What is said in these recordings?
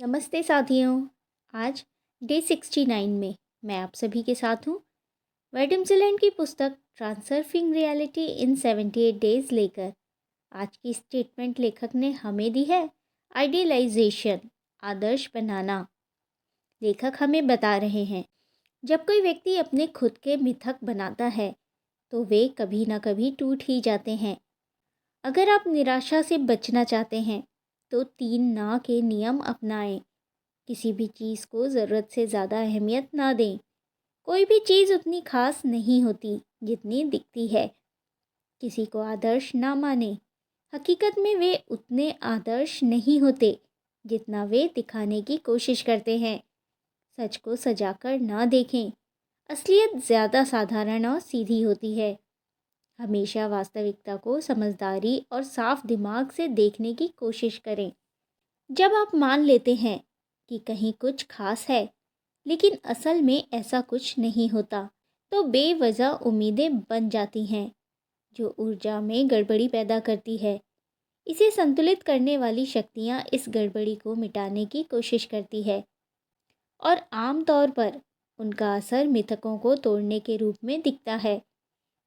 नमस्ते साथियों। आज डे 69 में मैं आप सभी के साथ हूँ। वैडम जिलैंड की पुस्तक ट्रांसर्फिंग रियलिटी इन 78 डेज लेकर आज की स्टेटमेंट लेखक ने हमें दी है। आइडियलाइजेशन, आदर्श बनाना। लेखक हमें बता रहे हैं, जब कोई व्यक्ति अपने खुद के मिथक बनाता है तो वे कभी ना कभी टूट ही जाते हैं। अगर आप निराशा से बचना चाहते हैं तो 3 ना के नियम अपनाएं। किसी भी चीज़ को ज़रूरत से ज़्यादा अहमियत ना दें। कोई भी चीज़ उतनी खास नहीं होती जितनी दिखती है। किसी को आदर्श ना माने। हकीकत में वे उतने आदर्श नहीं होते जितना वे दिखाने की कोशिश करते हैं। सच को सजाकर ना देखें। असलियत ज़्यादा साधारण और सीधी होती है। हमेशा वास्तविकता को समझदारी और साफ दिमाग से देखने की कोशिश करें। जब आप मान लेते हैं कि कहीं कुछ खास है लेकिन असल में ऐसा कुछ नहीं होता, तो बेवजह उम्मीदें बन जाती हैं जो ऊर्जा में गड़बड़ी पैदा करती है। इसे संतुलित करने वाली शक्तियाँ इस गड़बड़ी को मिटाने की कोशिश करती है और आम तौर पर उनका असर मिथकों को तोड़ने के रूप में दिखता है।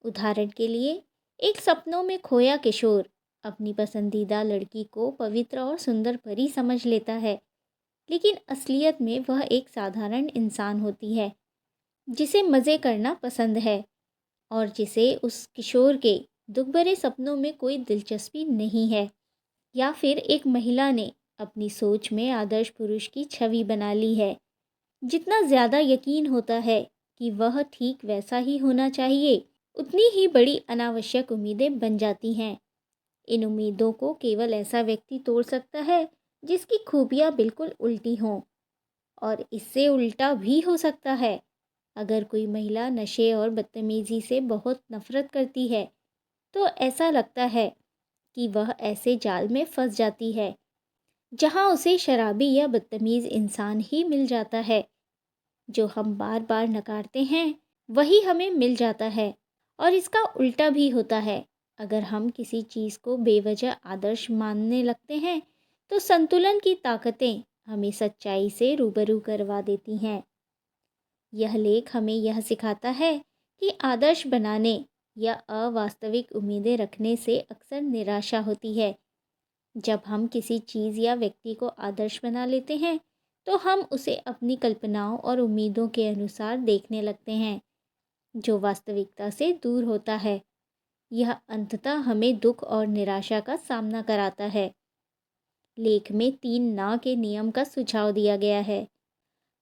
उदाहरण के लिए, एक सपनों में खोया किशोर अपनी पसंदीदा लड़की को पवित्र और सुंदर परी समझ लेता है, लेकिन असलियत में वह एक साधारण इंसान होती है जिसे मज़े करना पसंद है और जिसे उस किशोर के दुख भरे सपनों में कोई दिलचस्पी नहीं है। या फिर एक महिला ने अपनी सोच में आदर्श पुरुष की छवि बना ली है। जितना ज़्यादा यकीन होता है कि वह ठीक वैसा ही होना चाहिए, उतनी ही बड़ी अनावश्यक उम्मीदें बन जाती हैं। इन उम्मीदों को केवल ऐसा व्यक्ति तोड़ सकता है जिसकी खूबियाँ बिल्कुल उल्टी हों। और इससे उल्टा भी हो सकता है। अगर कोई महिला नशे और बदतमीज़ी से बहुत नफरत करती है तो ऐसा लगता है कि वह ऐसे जाल में फंस जाती है जहां उसे शराबी या बदतमीज़ इंसान ही मिल जाता है। जो हम बार बार नकारते हैं वही हमें मिल जाता है। और इसका उल्टा भी होता है। अगर हम किसी चीज़ को बेवजह आदर्श मानने लगते हैं तो संतुलन की ताकतें हमें सच्चाई से रूबरू करवा देती हैं। यह लेख हमें यह सिखाता है कि आदर्श बनाने या अवास्तविक उम्मीदें रखने से अक्सर निराशा होती है। जब हम किसी चीज़ या व्यक्ति को आदर्श बना लेते हैं तो हम उसे अपनी कल्पनाओं और उम्मीदों के अनुसार देखने लगते हैं, जो वास्तविकता से दूर होता है। यह अंततः हमें दुख और निराशा का सामना कराता है। लेख में 3 ना के नियम का सुझाव दिया गया है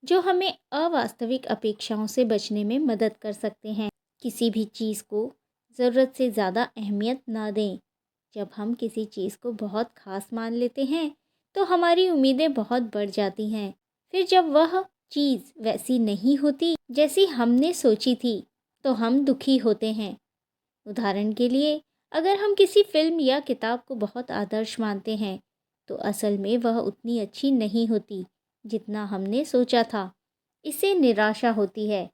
जो हमें अवास्तविक अपेक्षाओं से बचने में मदद कर सकते हैं। किसी भी चीज़ को ज़रूरत से ज़्यादा अहमियत ना दें। जब हम किसी चीज़ को बहुत ख़ास मान लेते हैं तो हमारी उम्मीदें बहुत बढ़ जाती हैं। फिर जब वह चीज़ वैसी नहीं होती जैसी हमने सोची थी तो हम दुखी होते हैं। उदाहरण के लिए, अगर हम किसी फिल्म या किताब को बहुत आदर्श मानते हैं तो असल में वह उतनी अच्छी नहीं होती जितना हमने सोचा था। इससे निराशा होती है।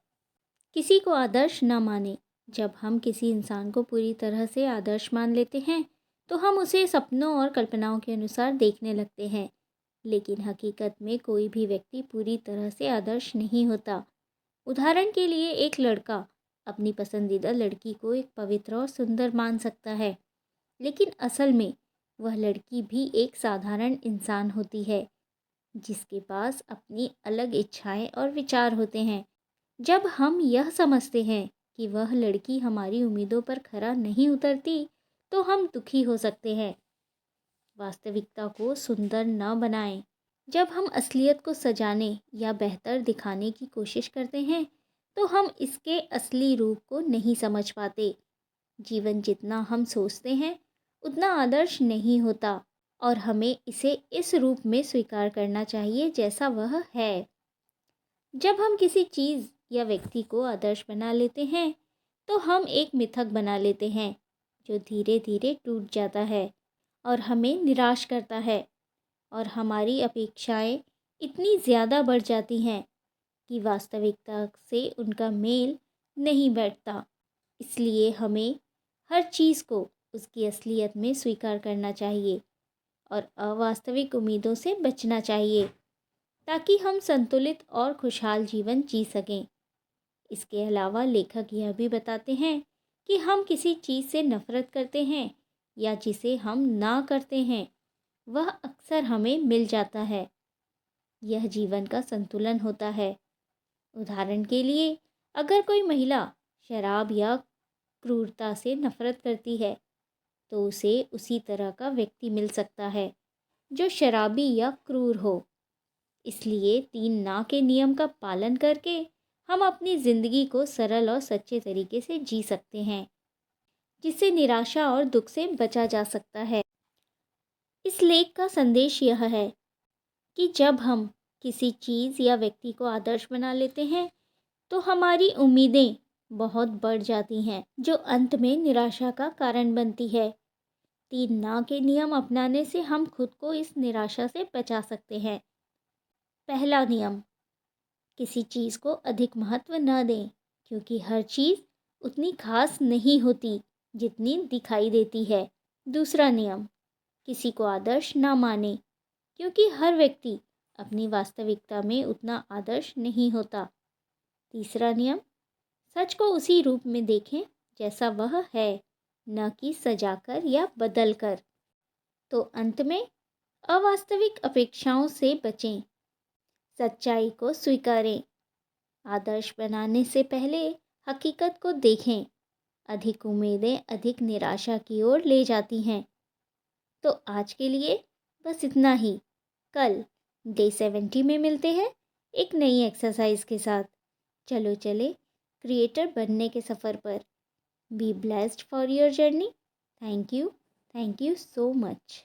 किसी को आदर्श न माने। जब हम किसी इंसान को पूरी तरह से आदर्श मान लेते हैं तो हम उसे सपनों और कल्पनाओं के अनुसार देखने लगते हैं, लेकिन हकीकत में कोई भी व्यक्ति पूरी तरह से आदर्श नहीं होता। उदाहरण के लिए, एक लड़का अपनी पसंदीदा लड़की को एक पवित्र और सुंदर मान सकता है, लेकिन असल में वह लड़की भी एक साधारण इंसान होती है जिसके पास अपनी अलग इच्छाएं और विचार होते हैं। जब हम यह समझते हैं कि वह लड़की हमारी उम्मीदों पर खरा नहीं उतरती तो हम दुखी हो सकते हैं। वास्तविकता को सुंदर न बनाएं। जब हम असलियत को सजाने या बेहतर दिखाने की कोशिश करते हैं तो हम इसके असली रूप को नहीं समझ पाते। जीवन जितना हम सोचते हैं उतना आदर्श नहीं होता और हमें इसे इस रूप में स्वीकार करना चाहिए जैसा वह है। जब हम किसी चीज़ या व्यक्ति को आदर्श बना लेते हैं तो हम एक मिथक बना लेते हैं जो धीरे धीरे टूट जाता है और हमें निराश करता है। और हमारी अपेक्षाएं इतनी ज़्यादा बढ़ जाती हैं कि वास्तविकता से उनका मेल नहीं बैठता। इसलिए हमें हर चीज़ को उसकी असलियत में स्वीकार करना चाहिए और अवास्तविक उम्मीदों से बचना चाहिए। ताकि हम संतुलित और खुशहाल जीवन जी सकें। इसके अलावा लेखक यह भी बताते हैं कि हम किसी चीज़ से नफ़रत करते हैं या जिसे हम ना करते हैं, वह अक्सर हमें मिल जाता है। यह जीवन का संतुलन होता है। उदाहरण के लिए, अगर कोई महिला शराब या क्रूरता से नफ़रत करती है, तो उसे उसी तरह का व्यक्ति मिल सकता है जो शराबी या क्रूर हो। इसलिए 3 ना के नियम का पालन करके हम अपनी ज़िंदगी को सरल और सच्चे तरीके से जी सकते हैं, जिससे निराशा और दुख से बचा जा सकता है। इस लेख का संदेश यह है कि जब हम किसी चीज़ या व्यक्ति को आदर्श बना लेते हैं, तो हमारी उम्मीदें बहुत बढ़ जाती हैं, जो अंत में निराशा का कारण बनती है। 3 ना के नियम अपनाने से हम खुद को इस निराशा से बचा सकते हैं। पहला नियम, किसी चीज़ को अधिक महत्व न दें, क्योंकि हर चीज़ उतनी खास नहीं होती जितनी दिखाई देती है। दूसरा नियम, किसी को आदर्श ना माने, क्योंकि हर व्यक्ति अपनी वास्तविकता में उतना आदर्श नहीं होता। तीसरा नियम, सच को उसी रूप में देखें जैसा वह है, न कि सजाकर या बदलकर। तो अंत में, अवास्तविक अपेक्षाओं से बचें, सच्चाई को स्वीकारें। आदर्श बनाने से पहले हकीकत को देखें। अधिक उम्मीदें अधिक निराशा की ओर ले जाती हैं। तो आज के लिए बस इतना ही। कल डे 70 में मिलते हैं एक नई एक्सरसाइज के साथ। चलो चले क्रिएटर बनने के सफ़र पर। Be blessed for your journey. Thank you so much.